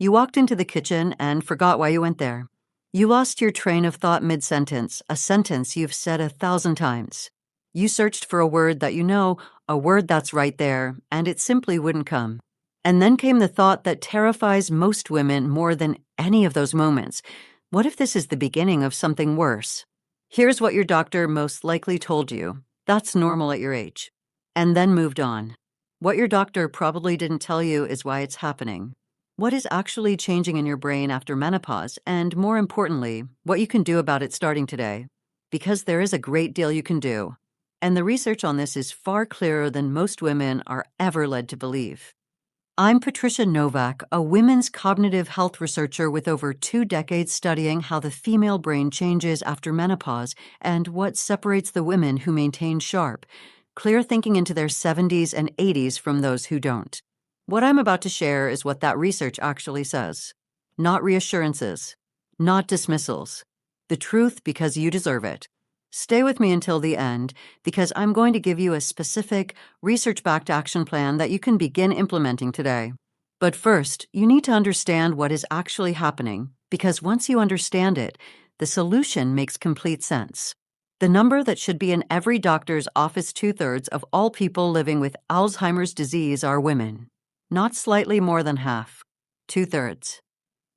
You walked into the kitchen and forgot why you went there. You lost your train of thought mid-sentence, a sentence you've said 1,000 times. You searched for a word that you know, a word that's right there, and it simply wouldn't come. And then came the thought that terrifies most women more than any of those moments. What if this is the beginning of something worse? Here's what your doctor most likely told you. That's normal at your age. And then moved on. What your doctor probably didn't tell you is why it's happening. What is actually changing in your brain after menopause, and more importantly, what you can do about it starting today. Because there is a great deal you can do. And the research on this is far clearer than most women are ever led to believe. I'm Patricia Novak, a women's cognitive health researcher with over 2 decades studying how the female brain changes after menopause and what separates the women who maintain sharp, clear thinking into their 70s and 80s from those who don't. What I'm about to share is what that research actually says. Not reassurances, not dismissals. The truth because you deserve it. Stay with me until the end because I'm going to give you a specific, research-backed action plan that you can begin implementing today. But first, you need to understand what is actually happening because once you understand it, the solution makes complete sense. The number that should be in every doctor's office 2/3 of all people living with Alzheimer's disease are women. Not slightly more than half, 2/3.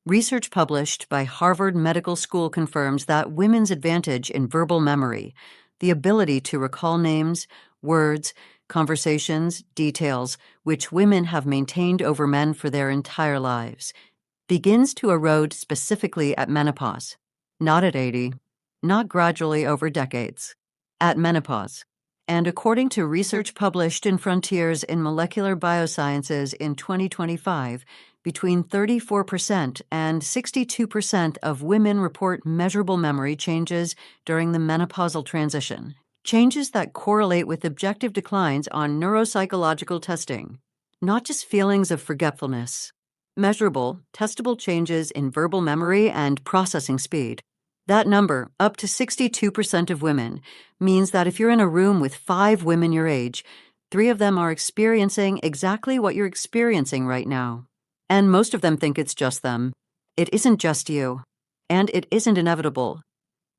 Research published by Harvard Medical School confirms that women's advantage in verbal memory, the ability to recall names, words, conversations, details, which women have maintained over men for their entire lives, begins to erode specifically at menopause, not at 80, not gradually over decades, at menopause. And according to research published in Frontiers in Molecular Biosciences in 2025, between 34% and 62% of women report measurable memory changes during the menopausal transition, changes that correlate with objective declines on neuropsychological testing, not just feelings of forgetfulness. Measurable, testable changes in verbal memory and processing speed. That number, up to 62% of women, means that if you're in a room with 5 women your age, 3 of them are experiencing exactly what you're experiencing right now. And most of them think it's just them. It isn't just you. And it isn't inevitable.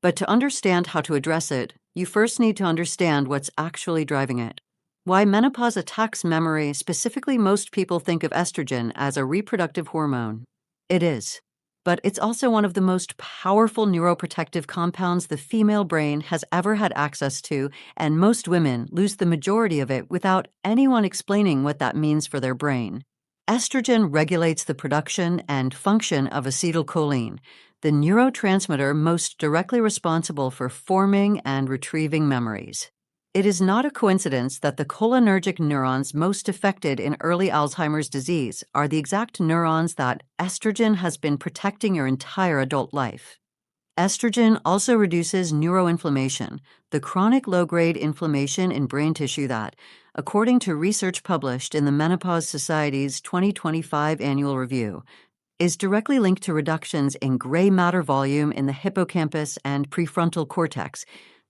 But to understand how to address it, you first need to understand what's actually driving it. Why menopause attacks memory, specifically most people think of estrogen as a reproductive hormone. It is. But it's also one of the most powerful neuroprotective compounds the female brain has ever had access to, and most women lose the majority of it without anyone explaining what that means for their brain. Estrogen regulates the production and function of acetylcholine, the neurotransmitter most directly responsible for forming and retrieving memories. It is not a coincidence that the cholinergic neurons most affected in early Alzheimer's disease are the exact neurons that estrogen has been protecting your entire adult life. Estrogen also reduces neuroinflammation, the chronic low-grade inflammation in brain tissue that, according to research published in the Menopause Society's 2025 annual review, is directly linked to reductions in gray matter volume in the hippocampus and prefrontal cortex,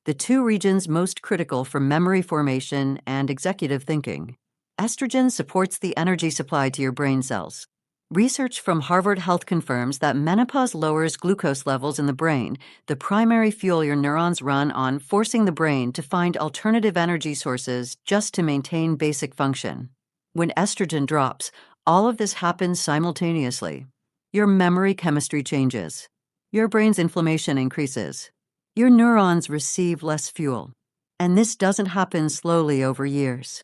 the 2 regions most critical for memory formation and executive thinking. Estrogen supports the energy supply to your brain cells. Research from Harvard Health confirms that menopause lowers glucose levels in the brain, the primary fuel your neurons run on, forcing the brain to find alternative energy sources just to maintain basic function. When estrogen drops, all of this happens simultaneously. Your memory chemistry changes. Your brain's inflammation increases. Your neurons receive less fuel. And this doesn't happen slowly over years.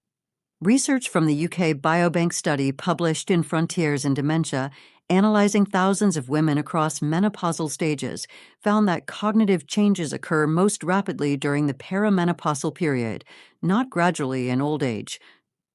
Research from the UK Biobank study published in Frontiers in Dementia, analyzing thousands of women across menopausal stages, found that cognitive changes occur most rapidly during the perimenopausal period, not gradually in old age,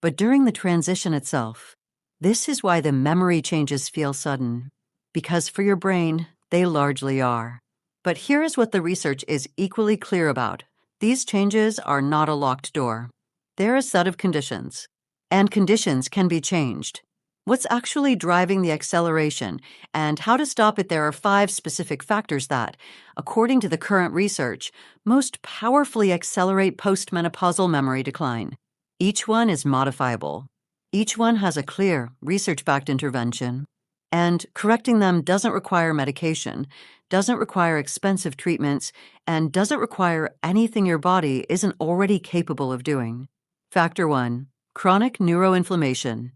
but during the transition itself. This is why the memory changes feel sudden, because for your brain, they largely are. But here is what the research is equally clear about. These changes are not a locked door. They're a set of conditions. And conditions can be changed. What's actually driving the acceleration and how to stop it? There are 5 specific factors that, according to the current research, most powerfully accelerate postmenopausal memory decline. Each one is modifiable. Each one has a clear, research-backed intervention. And correcting them doesn't require medication, doesn't require expensive treatments, and doesn't require anything your body isn't already capable of doing. Factor 1. Chronic neuroinflammation.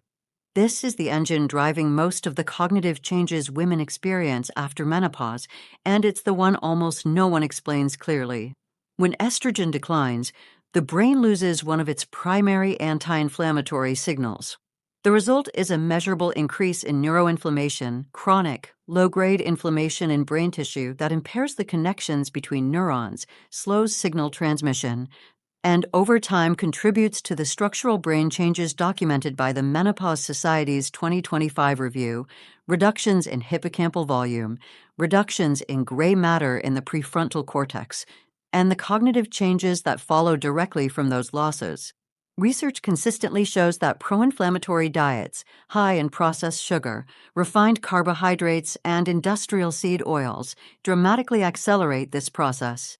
This is the engine driving most of the cognitive changes women experience after menopause, and it's the one almost no one explains clearly. When estrogen declines, the brain loses one of its primary anti-inflammatory signals. The result is a measurable increase in neuroinflammation, chronic, low-grade inflammation in brain tissue that impairs the connections between neurons, slows signal transmission, and over time contributes to the structural brain changes documented by the Menopause Society's 2025 review: reductions in hippocampal volume, reductions in gray matter in the prefrontal cortex, and the cognitive changes that follow directly from those losses. Research consistently shows that pro-inflammatory diets, high in processed sugar, refined carbohydrates, and industrial seed oils, dramatically accelerate this process.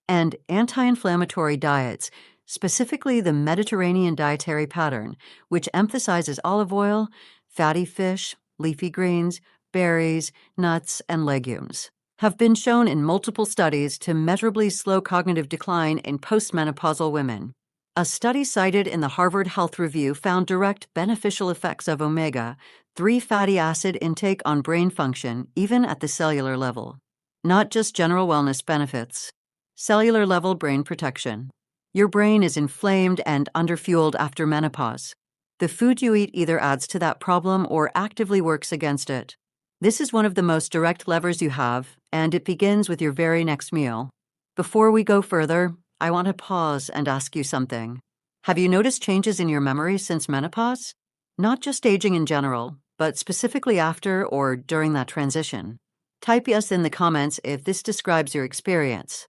And anti-inflammatory diets, specifically the Mediterranean dietary pattern, which emphasizes olive oil, fatty fish, leafy greens, berries, nuts, and legumes, have been shown in multiple studies to measurably slow cognitive decline in postmenopausal women. A study cited in the Harvard Health Review found direct beneficial effects of omega-3 fatty acid intake on brain function, even at the cellular level. Not just general wellness benefits. Cellular level brain protection. Your brain is inflamed and underfueled after menopause. The food you eat either adds to that problem or actively works against it. This is one of the most direct levers you have, and it begins with your very next meal. Before we go further, I want to pause and ask you something. Have you noticed changes in your memory since menopause? Not just aging in general, but specifically after or during that transition. Type yes in the comments if this describes your experience.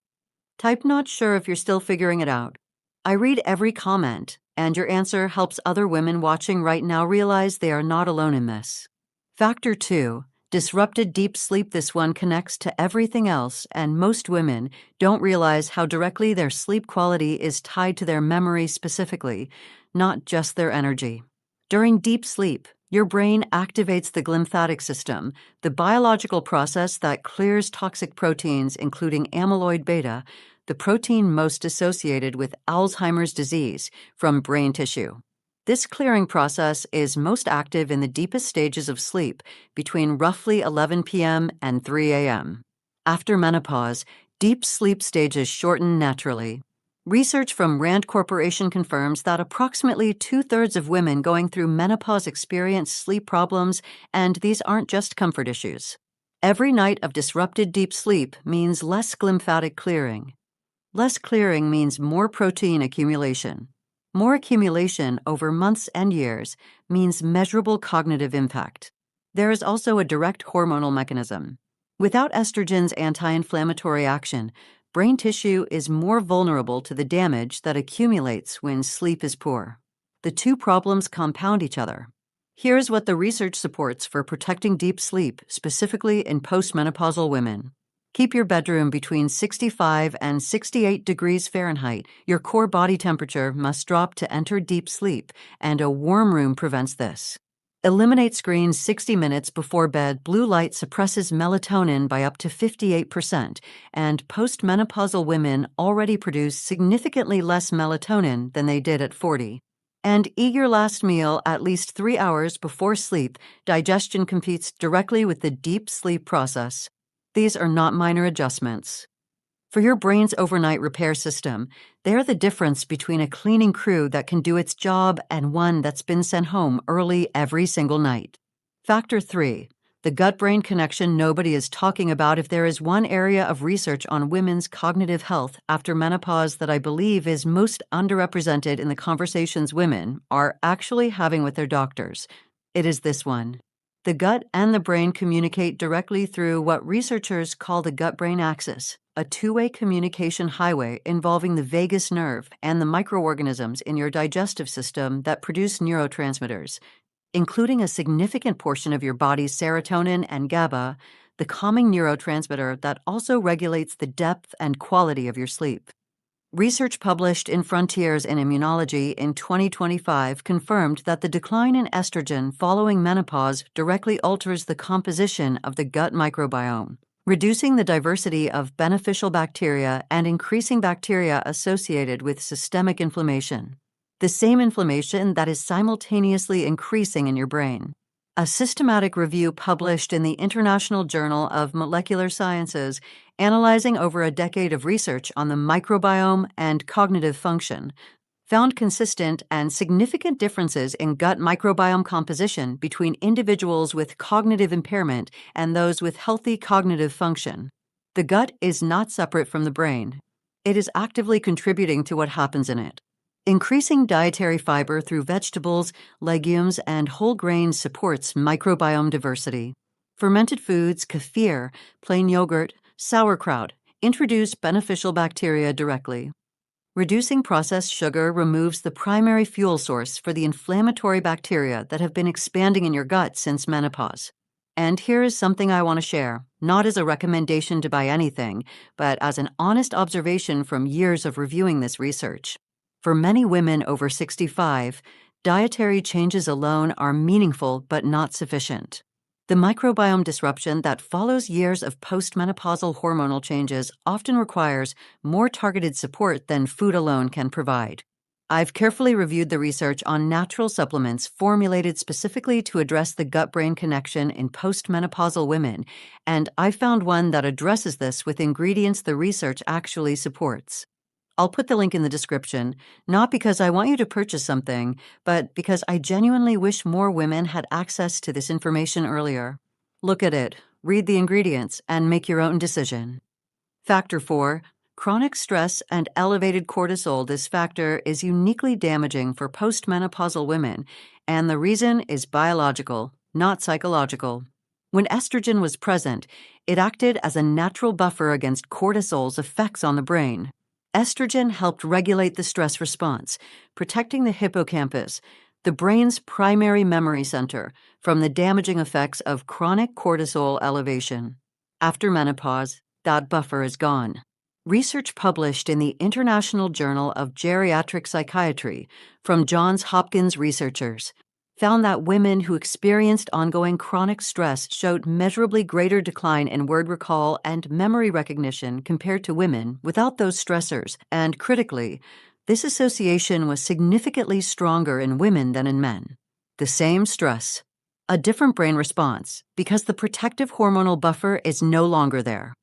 Type not sure if you're still figuring it out. I read every comment, and your answer helps other women watching right now realize they are not alone in this. Factor 2. Disrupted deep sleep. This one connects to everything else, and most women don't realize how directly their sleep quality is tied to their memory specifically, not just their energy. During deep sleep, your brain activates the glymphatic system, the biological process that clears toxic proteins, including amyloid beta, the protein most associated with Alzheimer's disease, from brain tissue. This clearing process is most active in the deepest stages of sleep, between roughly 11 p.m. and 3 a.m. After menopause, deep sleep stages shorten naturally. Research from Rand Corporation confirms that approximately 2/3 of women going through menopause experience sleep problems, and these aren't just comfort issues. Every night of disrupted deep sleep means less glymphatic clearing. Less clearing means more protein accumulation. More accumulation over months and years means measurable cognitive impact. There is also a direct hormonal mechanism. Without estrogen's anti-inflammatory action, brain tissue is more vulnerable to the damage that accumulates when sleep is poor. The two problems compound each other. Here's what the research supports for protecting deep sleep, specifically in postmenopausal women. Keep your bedroom between 65 and 68 degrees Fahrenheit. Your core body temperature must drop to enter deep sleep, and a warm room prevents this. Eliminate screens 60 minutes before bed. Blue light suppresses melatonin by up to 58%, and postmenopausal women already produce significantly less melatonin than they did at 40. And eat your last meal at least 3 hours before sleep. Digestion competes directly with the deep sleep process. These are not minor adjustments. For your brain's overnight repair system, they're the difference between a cleaning crew that can do its job and one that's been sent home early every single night. Factor 3. The gut-brain connection nobody is talking about. If there is one area of research on women's cognitive health after menopause that I believe is most underrepresented in the conversations women are actually having with their doctors, it is this one. The gut and the brain communicate directly through what researchers call the gut-brain axis, a two-way communication highway involving the vagus nerve and the microorganisms in your digestive system that produce neurotransmitters, including a significant portion of your body's serotonin and GABA, the calming neurotransmitter that also regulates the depth and quality of your sleep. Research published in Frontiers in Immunology in 2025 confirmed that the decline in estrogen following menopause directly alters the composition of the gut microbiome, reducing the diversity of beneficial bacteria and increasing bacteria associated with systemic inflammation, the same inflammation that is simultaneously increasing in your brain. A systematic review published in the International Journal of Molecular Sciences, analyzing over a decade of research on the microbiome and cognitive function, found consistent and significant differences in gut microbiome composition between individuals with cognitive impairment and those with healthy cognitive function. The gut is not separate from the brain. It is actively contributing to what happens in it. Increasing dietary fiber through vegetables, legumes, and whole grains supports microbiome diversity. Fermented foods, kefir, plain yogurt, sauerkraut introduce beneficial bacteria directly. Reducing processed sugar removes the primary fuel source for the inflammatory bacteria that have been expanding in your gut since menopause. And here is something I want to share, not as a recommendation to buy anything, but as an honest observation from years of reviewing this research. For many women over 65, dietary changes alone are meaningful but not sufficient. The microbiome disruption that follows years of postmenopausal hormonal changes often requires more targeted support than food alone can provide. I've carefully reviewed the research on natural supplements formulated specifically to address the gut-brain connection in postmenopausal women, and I found one that addresses this with ingredients the research actually supports. I'll put the link in the description, not because I want you to purchase something, but because I genuinely wish more women had access to this information earlier. Look at it, read the ingredients, and make your own decision. Factor 4. Chronic stress and elevated cortisol. This factor is uniquely damaging for postmenopausal women, and the reason is biological, not psychological. When estrogen was present, it acted as a natural buffer against cortisol's effects on the brain. Estrogen helped regulate the stress response, protecting the hippocampus, the brain's primary memory center, from the damaging effects of chronic cortisol elevation. After menopause, that buffer is gone. Research published in the International Journal of Geriatric Psychiatry from Johns Hopkins researchers found that women who experienced ongoing chronic stress showed measurably greater decline in word recall and memory recognition compared to women without those stressors, and critically, this association was significantly stronger in women than in men. The same stress, a different brain response, because the protective hormonal buffer is no longer there.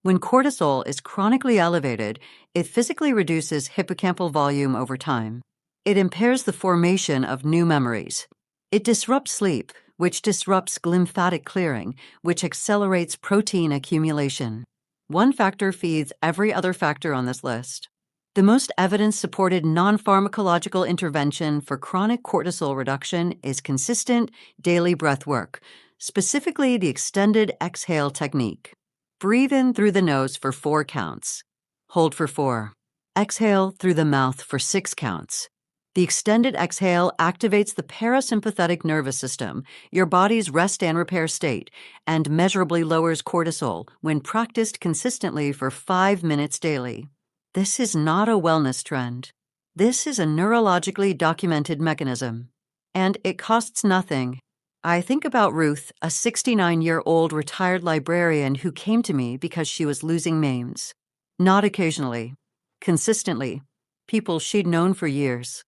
When cortisol is chronically elevated, it physically reduces hippocampal volume over time. It impairs the formation of new memories. It disrupts sleep, which disrupts lymphatic clearing, which accelerates protein accumulation. One factor feeds every other factor on this list. The most evidence-supported non-pharmacological intervention for chronic cortisol reduction is consistent daily breath work, specifically the extended exhale technique. Breathe in through the nose for 4 counts. Hold for 4. Exhale through the mouth for 6 counts. The extended exhale activates the parasympathetic nervous system, your body's rest and repair state, and measurably lowers cortisol when practiced consistently for 5 minutes daily. This is not a wellness trend. This is a neurologically documented mechanism. And it costs nothing. I think about Ruth, a 69-year-old retired librarian who came to me because she was losing names. Not occasionally. Consistently. People she'd known for years.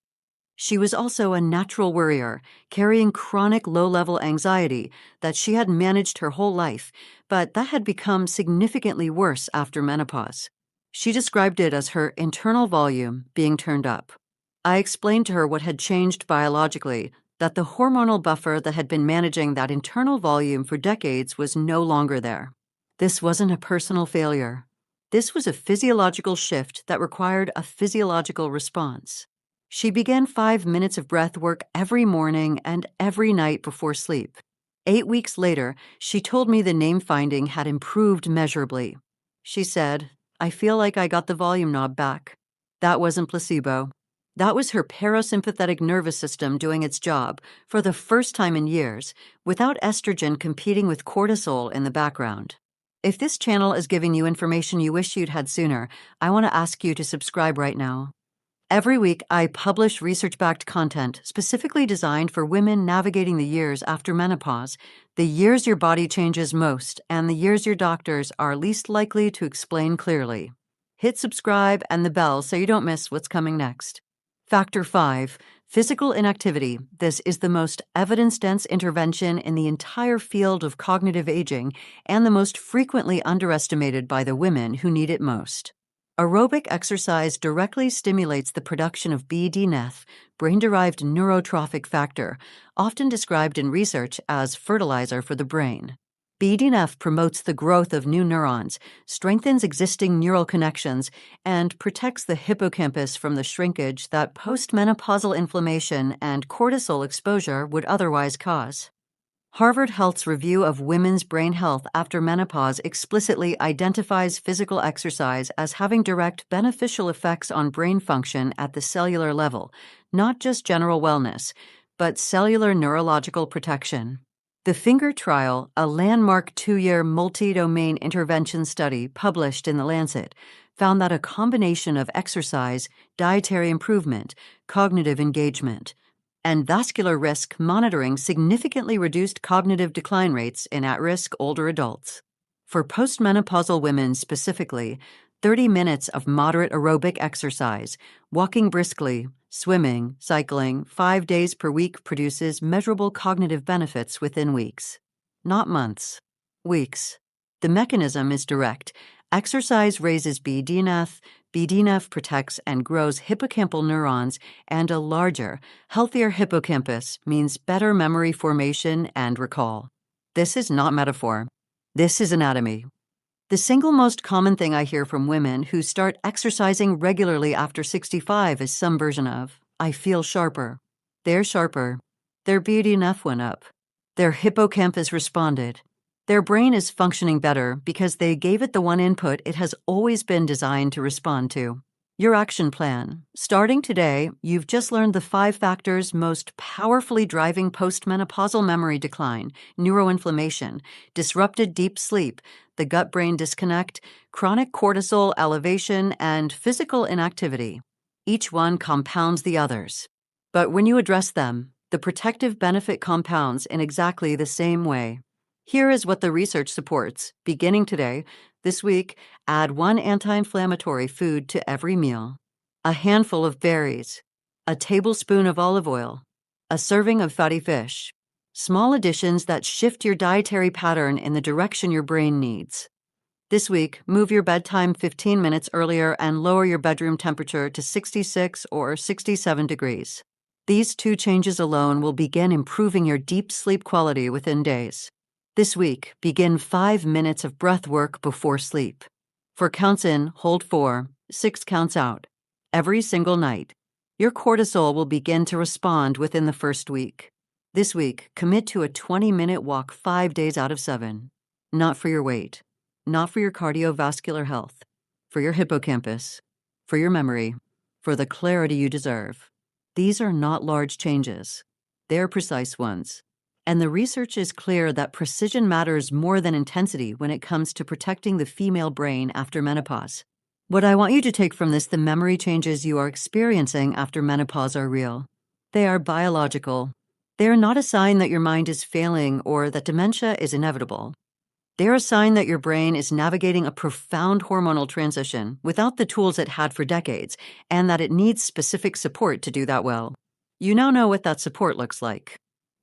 She was also a natural worrier, carrying chronic low-level anxiety that she had managed her whole life, but that had become significantly worse after menopause. She described it as her internal volume being turned up. I explained to her what had changed biologically, that the hormonal buffer that had been managing that internal volume for decades was no longer there. This wasn't a personal failure. This was a physiological shift that required a physiological response. She began 5 minutes of breath work every morning and every night before sleep. 8 weeks later, she told me the name finding had improved measurably. She said, "I feel like I got the volume knob back." That wasn't placebo. That was her parasympathetic nervous system doing its job for the first time in years, without estrogen competing with cortisol in the background. If this channel is giving you information you wish you'd had sooner, I want to ask you to subscribe right now. Every week, I publish research-backed content specifically designed for women navigating the years after menopause, the years your body changes most, and the years your doctors are least likely to explain clearly. Hit subscribe and the bell so you don't miss what's coming next. Factor 5. Physical inactivity. This is the most evidence-dense intervention in the entire field of cognitive aging and the most frequently underestimated by the women who need it most. Aerobic exercise directly stimulates the production of BDNF, brain-derived neurotrophic factor, often described in research as fertilizer for the brain. BDNF promotes the growth of new neurons, strengthens existing neural connections, and protects the hippocampus from the shrinkage that postmenopausal inflammation and cortisol exposure would otherwise cause. Harvard Health's review of women's brain health after menopause explicitly identifies physical exercise as having direct beneficial effects on brain function at the cellular level, not just general wellness, but cellular neurological protection. The Finger Trial, a landmark 2-year multi-domain intervention study published in The Lancet, found that a combination of exercise, dietary improvement, cognitive engagement, and vascular risk monitoring significantly reduced cognitive decline rates in at-risk older adults. For postmenopausal women specifically, 30 minutes of moderate aerobic exercise, walking briskly, swimming, cycling, 5 days per week produces measurable cognitive benefits within weeks. Not months. Weeks. The mechanism is direct. Exercise raises BDNF, BDNF protects and grows hippocampal neurons, and a larger, healthier hippocampus means better memory formation and recall. This is not metaphor. This is anatomy. The single most common thing I hear from women who start exercising regularly after 65 is some version of, "I feel sharper." They're sharper. Their BDNF went up. Their hippocampus responded. Their brain is functioning better because they gave it the one input it has always been designed to respond to. Your action plan. Starting today, you've just learned the 5 factors most powerfully driving postmenopausal memory decline, neuroinflammation, disrupted deep sleep, the gut-brain disconnect, chronic cortisol elevation, and physical inactivity. Each one compounds the others. But when you address them, the protective benefit compounds in exactly the same way. Here is what the research supports. Beginning today, this week, add 1 anti-inflammatory food to every meal, a handful of berries, a tablespoon of olive oil, a serving of fatty fish. Small additions that shift your dietary pattern in the direction your brain needs. This week, move your bedtime 15 minutes earlier and lower your bedroom temperature to 66 or 67 degrees. These 2 changes alone will begin improving your deep sleep quality within days. This week, begin 5 minutes of breath work before sleep. For counts in, hold 4, 6 counts out. Every single night. Your cortisol will begin to respond within the first week. This week, commit to a 20-minute walk 5 days out of 7. Not for your weight, not for your cardiovascular health, for your hippocampus, for your memory, for the clarity you deserve. These are not large changes. They're precise ones. And the research is clear that precision matters more than intensity when it comes to protecting the female brain after menopause. What I want you to take from this, the memory changes you are experiencing after menopause are real. They are biological. They are not a sign that your mind is failing or that dementia is inevitable. They are a sign that your brain is navigating a profound hormonal transition without the tools it had for decades, and that it needs specific support to do that well. You now know what that support looks like.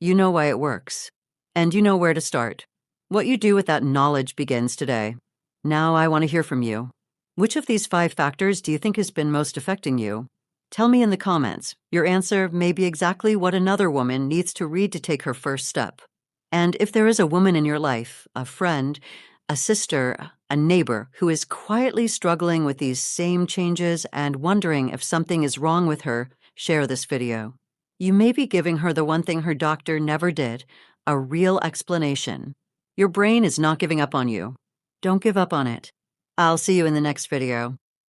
You know why it works. And you know where to start. What you do with that knowledge begins today. Now I want to hear from you. Which of these 5 factors do you think has been most affecting you? Tell me in the comments. Your answer may be exactly what another woman needs to read to take her first step. And if there is a woman in your life, a friend, a sister, a neighbor who is quietly struggling with these same changes and wondering if something is wrong with her, share this video. You may be giving her the one thing her doctor never did, a real explanation. Your brain is not giving up on you. Don't give up on it. I'll see you in the next video.